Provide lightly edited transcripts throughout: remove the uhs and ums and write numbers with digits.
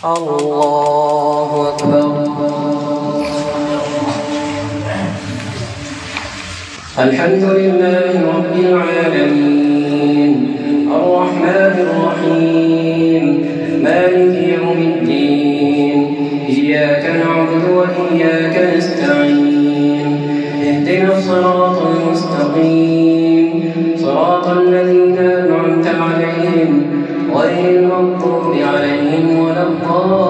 الله أكبر. الحمد لله رب العالمين الرحمن الرحيم مالك يوم الدين إياك نعبد وإياك نستعين اهدنا الصراط المستقيم صراط الذين أنعمت عليهم غير المغضوب عليهم ولا الضالين.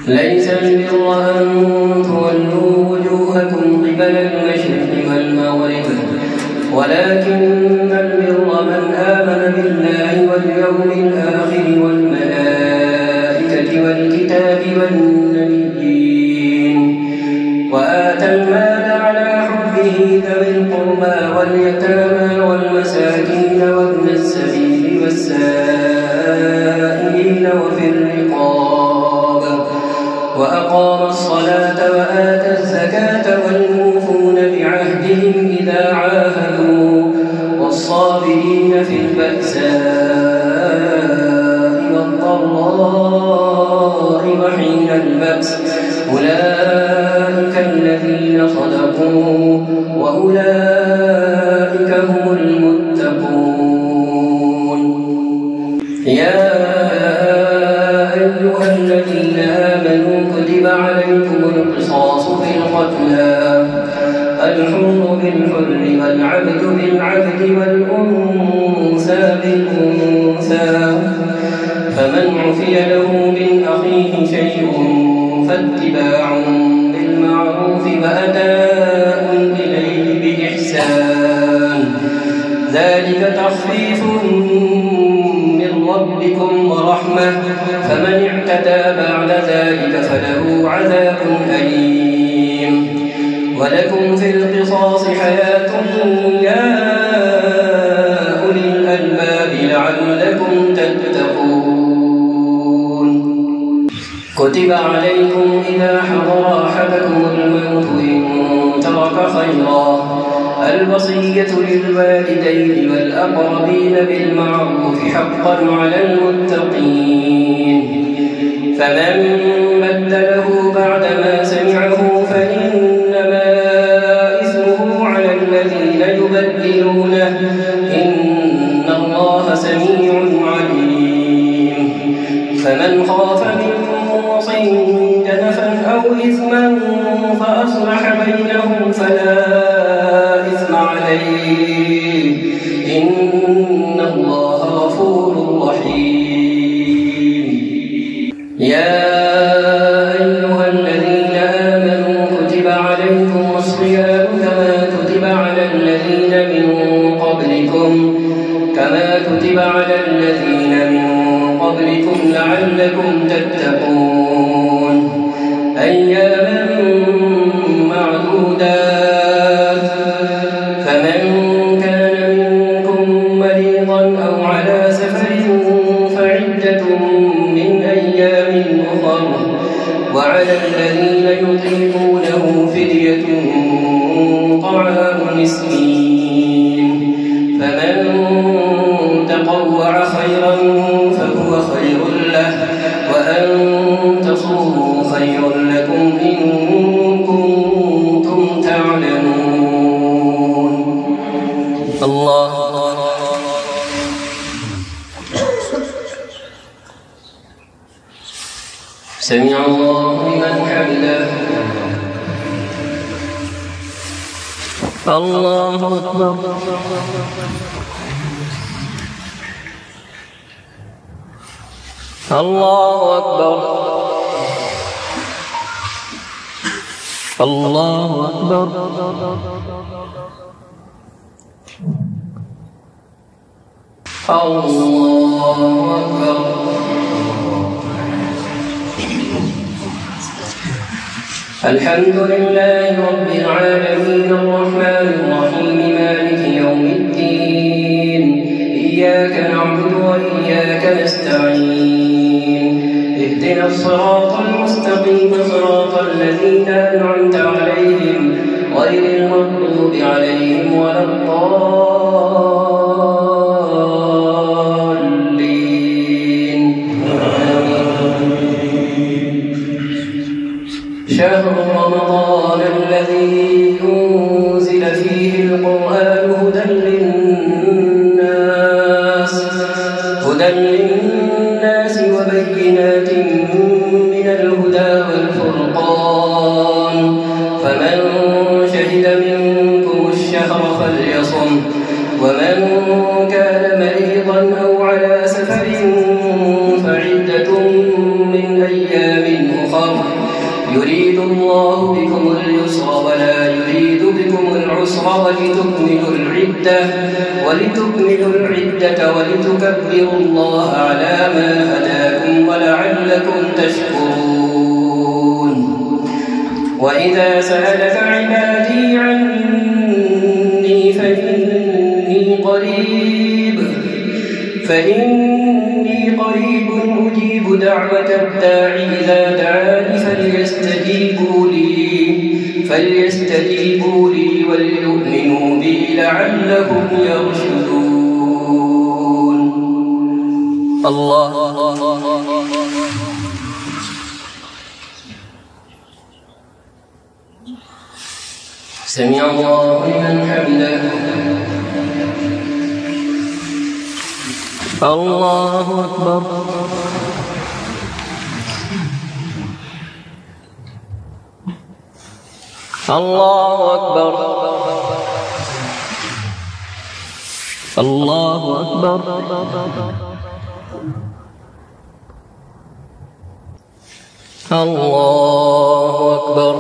ليس البر أن تولوا وجوهكم قبل المشرق والمغرب ولكن البر من آمن بالله واليوم الآخر والملائكة والكتاب والنبيين وآتى المال على حبه ذوي القربى واليتامى والمساكين وابن السبيل والسائلين وفي الرقاب وأقام الصلاة وآتى الزكاة والموفون بعهدهم إذا عاهدوا والصابرين في البأساء والضراء وحين البأس أولئك الذين صدقوا وأولئك هم المتقون. يا أيها الذين آمنوا كتب عليكم القصاص في القتلى الحر بالحر والعبد بالعبد والأنثى بالأنثى فمن عفي له من أخيه شيء فاتباع بالمعروف وأداء إليه بإحسان ذلك تخفيف من ربكم ورحمة فمن اعتدى بعد ذلك فله عذاب أليم. ولكم في القصاص حياة يا أولي الألباب لعلكم تتقون. كتب عليكم إذا حضر أحدكم الموت إن ترك خيرا الوصية للوالدين والأقربين بالمعروف حقا على المتقين فمن بدله بعدما سمعه فإنما إثمه على الذين يبدلونه إن الله سميع عليم. فمن خاف من موص جنفا أو إثما فأصلح بينهم فلا إثم عليه إن الله غفور رحيم. يا أيها الذين آمنوا كتب عليكم الصيام كما كتب على الذين من قبلكم لعلكم تتقون أياما معدودات فمن كان منكم مريضا أو على سفر فعدة من أيام أخر وعلى الذين يطيقونه فدية طعام مسكين فمن تطوع خيرا فهو خير له وأن تصوموا خير لكم إن كنتم تعلمون. الله سمع الله لمن حمده. الله أكبر. الله أكبر. الله أكبر. الله أكبر. الحمد لله رب العالمين الرحمن الرحيم مالك يوم الدين إياك نعبد وإياك نستعين اهدنا الصراط المستقيم صراط الذين أنعمت عليهم غير المغضوب عليهم شهر رمضان الذي أنزل فيه القرآن هدى للناس وبينات من الهدى والفرقان فمن شهد منكم الشهر فليصم ومن كان مريضا أو على سفر فعدة من أيام أخر يريد الله بكم اليسر ولا يريد بكم العسر ولتكملوا العدة ولتكبروا الله على ما هداكم ولعلكم تشكرون وإذا سألك عبادي عني فإني قريب أجيب دعوة الداع إذا دعاني فليستجيبوا لي وليؤمنوا بي لعلهم يرشدون. الله سمع الله لمن حمده. الله أكبر. الله أكبر. الله أكبر. الله أكبر.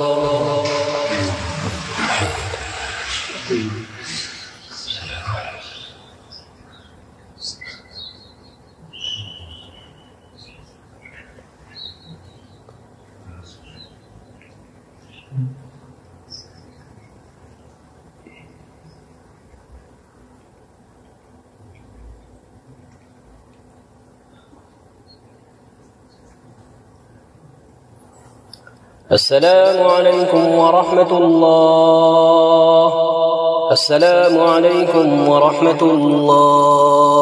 السلام عليكم ورحمة الله. السلام عليكم ورحمة الله.